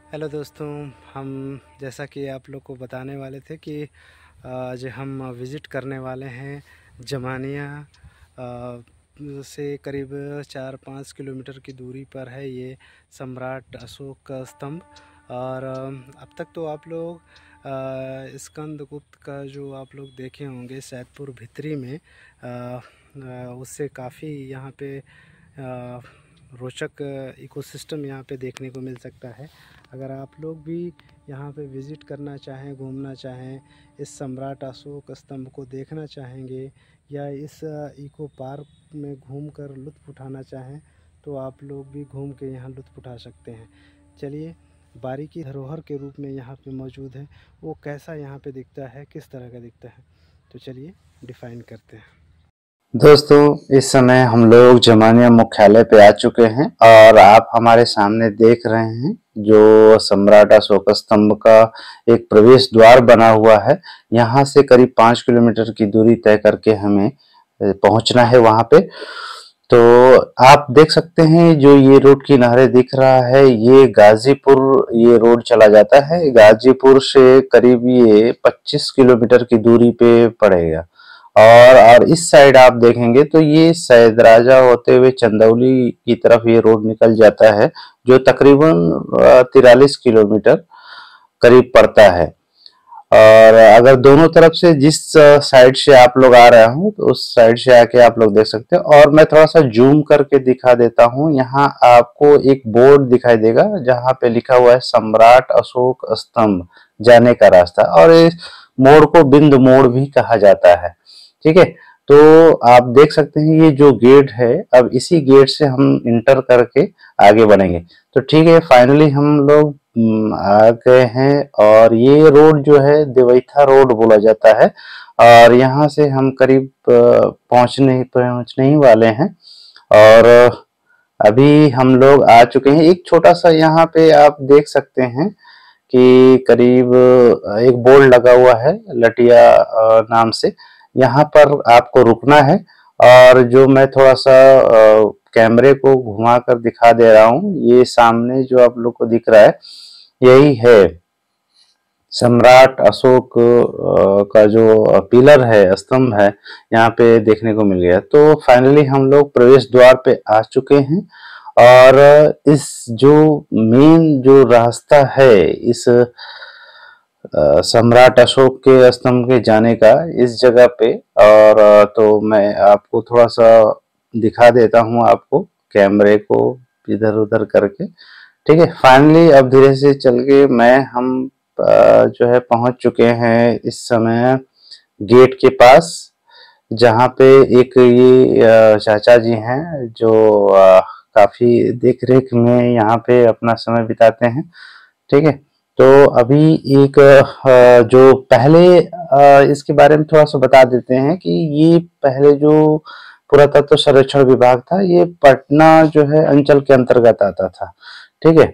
Hello दोस्तों, हम जैसा कि आप लोग को बताने वाले थे कि आज हम विज़िट करने वाले हैं जमानिया से करीब 4-5 किलोमीटर की दूरी पर है ये सम्राट अशोक का स्तंभ। और अब तक तो आप लोग स्कंदगुप्त का जो आप लोग देखे होंगे सैदपुर भित्री में, उससे काफ़ी यहाँ पे रोचक इकोसिस्टम यहाँ पे देखने को मिल सकता है। अगर आप लोग भी यहाँ पे विज़िट करना चाहें, घूमना चाहें, इस सम्राट अशोक स्तंभ को देखना चाहेंगे या इस इको पार्क में घूमकर लुत्फ़ उठाना चाहें तो आप लोग भी घूम के यहाँ लुत्फ़ उठा सकते हैं। चलिए, बारीकी धरोहर के रूप में यहाँ पे मौजूद है, वो कैसा यहाँ पे दिखता है, किस तरह का दिखता है, तो चलिए डिफ़ाइन करते हैं। दोस्तों, इस समय हम लोग जमानिया मुख्यालय पे आ चुके हैं और आप हमारे सामने देख रहे हैं जो सम्राट अशोक स्तंभ का एक प्रवेश द्वार बना हुआ है। यहाँ से करीब 5 किलोमीटर की दूरी तय करके हमें पहुंचना है वहां पे। तो आप देख सकते हैं जो ये रोड किनारे दिख रहा है, ये गाजीपुर ये रोड चला जाता है। गाजीपुर से करीब ये 25 किलोमीटर की दूरी पे पड़ेगा। और इस साइड आप देखेंगे तो ये सैदराजा होते हुए चंदौली की तरफ ये रोड निकल जाता है, जो तकरीबन 43 किलोमीटर करीब पड़ता है। और अगर दोनों तरफ से जिस साइड से आप लोग आ रहे हो तो उस साइड से आके आप लोग देख सकते हो। और मैं थोड़ा सा जूम करके दिखा देता हूँ। यहाँ आपको एक बोर्ड दिखाई देगा जहाँ पे लिखा हुआ है सम्राट अशोक स्तंभ जाने का रास्ता, और इस मोड़ को बिंद मोड़ भी कहा जाता है। ठीक है, तो आप देख सकते हैं ये जो गेट है, अब इसी गेट से हम इंटर करके आगे बढ़ेंगे। तो ठीक है, फाइनली हम लोग आ गए हैं और ये रोड जो है देवैथा रोड बोला जाता है। और यहाँ से हम करीब पहुंचने ही वाले हैं। और अभी हम लोग आ चुके हैं। एक छोटा सा यहाँ पे आप देख सकते हैं कि करीब एक बोर्ड लगा हुआ है लटिया नाम से। यहाँ पर आपको रुकना है। और जो मैं थोड़ा सा कैमरे को घुमा कर दिखा दे रहा हूँ, ये सामने जो आप लोग को दिख रहा है यही है सम्राट अशोक का जो पिलर है, स्तंभ है, यहाँ पे देखने को मिल गया। तो फाइनली हम लोग प्रवेश द्वार पे आ चुके हैं। और इस जो मेन जो रास्ता है इस सम्राट अशोक के स्तंभ के जाने का इस जगह पे, और तो मैं आपको थोड़ा सा दिखा देता हूँ आपको कैमरे को इधर उधर करके। ठीक है, फाइनली अब धीरे से चल के हम जो है पहुंच चुके हैं इस समय गेट के पास, जहाँ पे एक ये चाचा जी हैं जो काफी देख रेख में यहाँ पे अपना समय बिताते हैं। ठीक है, तो अभी एक जो पहले इसके बारे में थोड़ा सा बता देते हैं कि ये पहले जो पुरातत्व सर्वेक्षण विभाग था, ये पटना जो है अंचल के अंतर्गत आता था। ठीक है,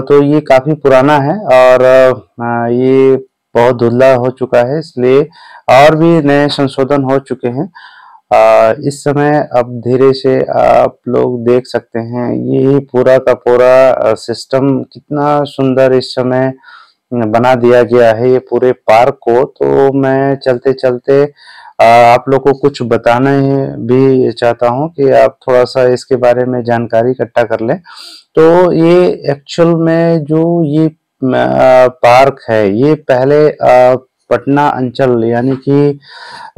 तो ये काफी पुराना है और ये बहुत धुंधला हो चुका है, इसलिए और भी नए संशोधन हो चुके हैं। इस समय अब धीरे से आप लोग देख सकते हैं ये पूरा का पूरा सिस्टम कितना सुंदर इस समय बना दिया गया है ये पूरे पार्क को। तो मैं चलते चलते आप लोग को कुछ बताना भी चाहता हूँ कि आप थोड़ा सा इसके बारे में जानकारी इकट्ठा कर लें। तो ये एक्चुअल में जो ये पार्क है, ये पहले पटना अंचल यानी कि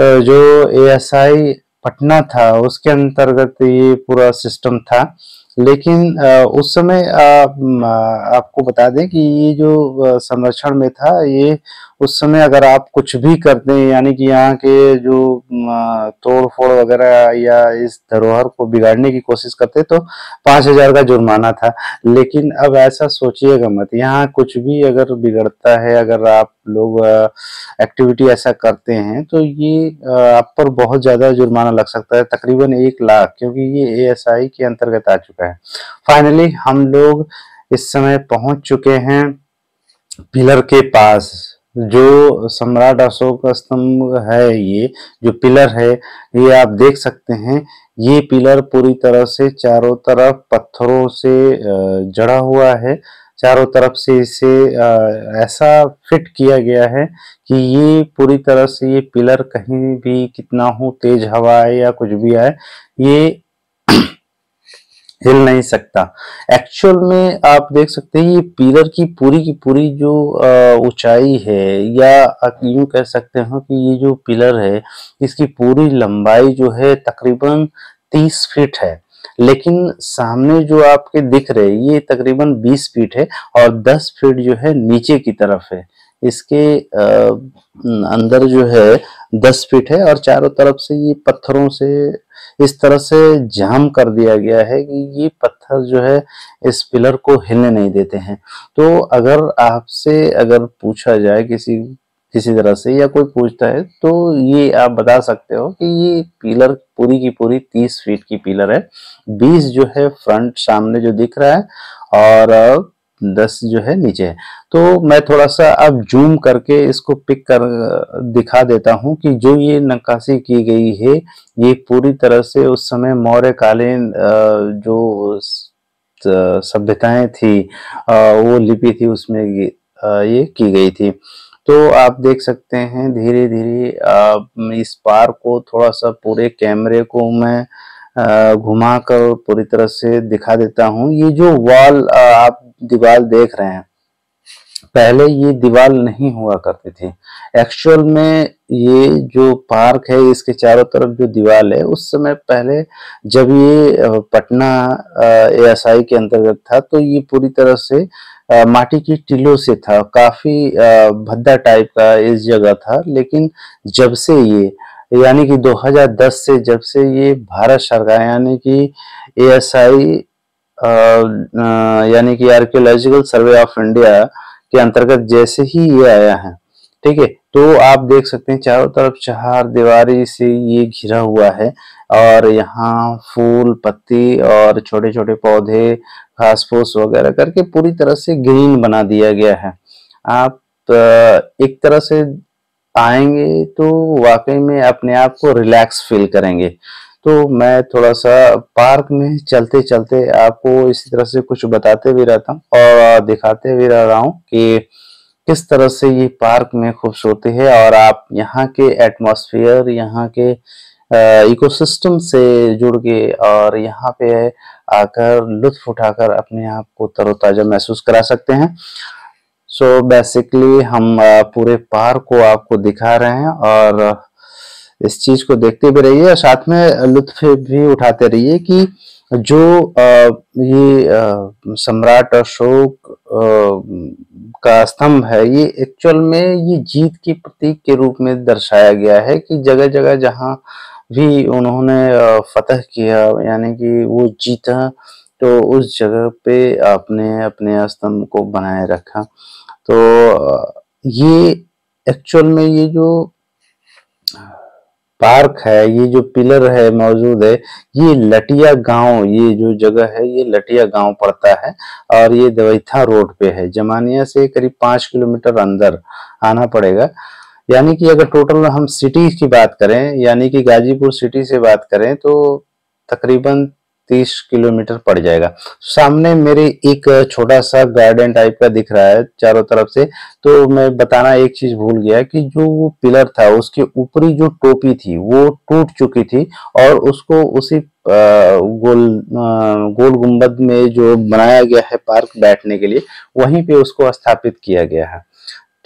जो एएसआई पटना था उसके अंतर्गत ये पूरा सिस्टम था। लेकिन उस समय आपको बता दें कि ये जो संरक्षण में था, ये उस समय अगर आप कुछ भी करते हैं यानी कि यहाँ के जो तोड़ फोड़ वगैरह या इस धरोहर को बिगाड़ने की कोशिश करते तो 5,000 का जुर्माना था। लेकिन अब ऐसा सोचिएगा मत, यहाँ कुछ भी अगर बिगड़ता है, अगर आप लोग एक्टिविटी ऐसा करते हैं तो ये आप पर बहुत ज्यादा जुर्माना लग सकता है, तकरीबन 1 लाख, क्योंकि ये एएसआई के अंतर्गत आ चुका है। फाइनली हम लोग इस समय पहुंच चुके हैं पिलर के पास। जो सम्राट अशोक स्तंभ है, ये जो पिलर है ये आप देख सकते हैं। ये पिलर पूरी तरह से चारों तरफ पत्थरों से जड़ा हुआ है। चारों तरफ से इसे ऐसा फिट किया गया है कि ये पूरी तरह से ये पिलर कहीं भी कितना हो तेज हवा आए या कुछ भी आए ये हिल नहीं सकता। एक्चुअल में आप देख सकते हैं ये पिलर की पूरी जो ऊंचाई है, या आप यूं कह सकते हो कि ये जो पिलर है इसकी पूरी लंबाई जो है तकरीबन 30 फीट है, लेकिन सामने जो आपके दिख रहे ये तकरीबन 20 फीट है और 10 फीट जो है नीचे की तरफ है। इसके अंदर जो है 10 फीट है और चारों तरफ से ये पत्थरों से इस तरह से जाम कर दिया गया है कि ये पत्थर जो है इस पिलर को हिलने नहीं देते हैं। तो अगर आपसे अगर पूछा जाए किसी किसी तरह से या कोई पूछता है तो ये आप बता सकते हो कि ये पिलर पूरी की पूरी 30 फीट की पिलर है। 20 जो है फ्रंट सामने जो दिख रहा है और 10 जो है नीचे है। तो मैं थोड़ा सा अब जूम करके इसको पिक कर दिखा देता हूँ कि जो ये नक्काशी की गई है ये पूरी तरह से उस समय मौर्यकालीन जो सभ्यताएं थी वो लिपि थी उसमें ये की गई थी। तो आप देख सकते हैं धीरे धीरे इस पार को थोड़ा सा पूरे कैमरे को मैं घुमा कर पूरी तरह से दिखा देता हूँ। ये जो वॉल आप दीवार देख रहे हैं पहले ये दीवार नहीं हुआ करती थी। एक्चुअल में ये जो पार्क है इसके चारों तरफ जो दीवार है उस समय पहले जब ये पटना एएसआई के अंतर्गत था तो ये पूरी तरह से माटी की टीलों से था, काफी भद्दा टाइप का इस जगह था। लेकिन जब से ये यानी कि 2010 से जब से ये भारत सरकार यानी कि एएसआई यानी कि आर्कियोलॉजिकल सर्वे ऑफ इंडिया के अंतर्गत जैसे ही ये आया है, ठीक है, तो आप देख सकते हैं चारों तरफ चार दीवारी से ये घिरा हुआ है और यहाँ फूल पत्ती और छोटे छोटे पौधे घास फूस वगैरह करके पूरी तरह से ग्रीन बना दिया गया है। आप एक तरह से आएंगे तो वाकई में अपने आप को रिलैक्स फील करेंगे। तो मैं थोड़ा सा पार्क में चलते चलते आपको इसी तरह से कुछ बताते भी रहता हूँ और दिखाते भी रह रहा हूँ कि किस तरह से ये पार्क में खूबसूरती है और आप यहाँ के एटमॉस्फेयर यहाँ के इकोसिस्टम से जुड़ के और यहाँ पे आकर लुत्फ उठाकर अपने आप को तरोताजा महसूस करा सकते हैं। सो बेसिकली हम पूरे पार्क को आपको दिखा रहे हैं और इस चीज को देखते भी रहिए और साथ में लुत्फ भी उठाते रहिए कि जो ये सम्राट अशोक का स्तंभ है ये एक्चुअल में ये जीत के प्रतीक के रूप में दर्शाया गया है कि जगह जगह जहाँ भी उन्होंने फतह किया यानी कि वो जीता तो उस जगह पे आपने अपने स्तंभ को बनाए रखा। तो ये एक्चुअल में ये जो पार्क है ये जो पिलर है मौजूद है ये लटिया गांव ये जो जगह है ये लटिया गांव पड़ता है और ये दवैथा रोड पे है। जमानिया से करीब 5 किलोमीटर अंदर आना पड़ेगा। यानी कि अगर टोटल हम सिटी की बात करें यानी कि गाजीपुर सिटी से बात करें तो तकरीबन 30 किलोमीटर पड़ जाएगा। सामने मेरे एक छोटा सा गार्डन टाइप का दिख रहा है चारों तरफ से। तो मैं बताना एक चीज भूल गया कि जो वो पिलर था उसके ऊपरी जो टोपी थी वो टूट चुकी थी और उसको उसी गोल गुंबद में जो बनाया गया है पार्क बैठने के लिए वहीं पे उसको स्थापित किया गया है।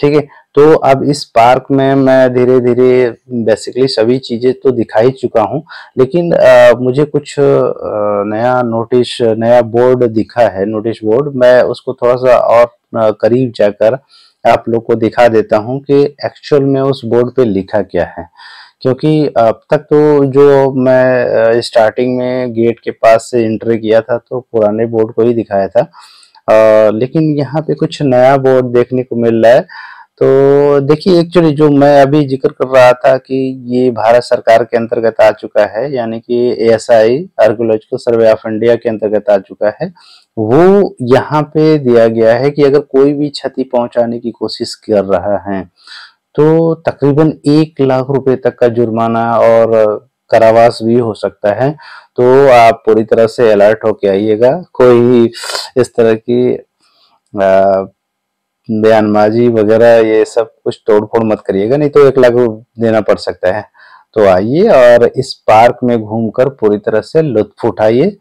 ठीक है, तो अब इस पार्क में मैं धीरे धीरे बेसिकली सभी चीजें तो दिखा ही चुका हूँ लेकिन मुझे कुछ नया बोर्ड दिखा है, नोटिस बोर्ड। मैं उसको थोड़ा सा और करीब जाकर आप लोग को दिखा देता हूँ कि एक्चुअल में उस बोर्ड पे लिखा क्या है। क्योंकि अब तक तो जो मैं स्टार्टिंग में गेट के पास से एंट्री किया था तो पुराने बोर्ड को ही दिखाया था लेकिन यहाँ पे कुछ नया बोर्ड देखने को मिल रहा है। तो देखिए एक्चुअली जो मैं अभी जिक्र कर रहा था कि ये भारत सरकार के अंतर्गत आ चुका है यानी कि ASI archaeological survey of India के अंतर्गत आ चुका है, वो यहाँ पे दिया गया है कि अगर कोई भी क्षति पहुंचाने की कोशिश कर रहा है तो तकरीबन 1 लाख रुपए तक का जुर्माना और कारावास भी हो सकता है। तो आप पूरी तरह से अलर्ट होके आइएगा, कोई इस तरह की बयानबाजी वगैरह ये सब कुछ तोड़फोड़ मत करिएगा, नहीं तो 1 लाख देना पड़ सकता है। तो आइए और इस पार्क में घूमकर पूरी तरह से लुत्फ उठाइए।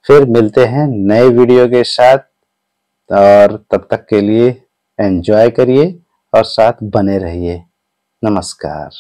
फिर मिलते हैं नए वीडियो के साथ, और तब तक के लिए एंजॉय करिए और साथ बने रहिए। नमस्कार।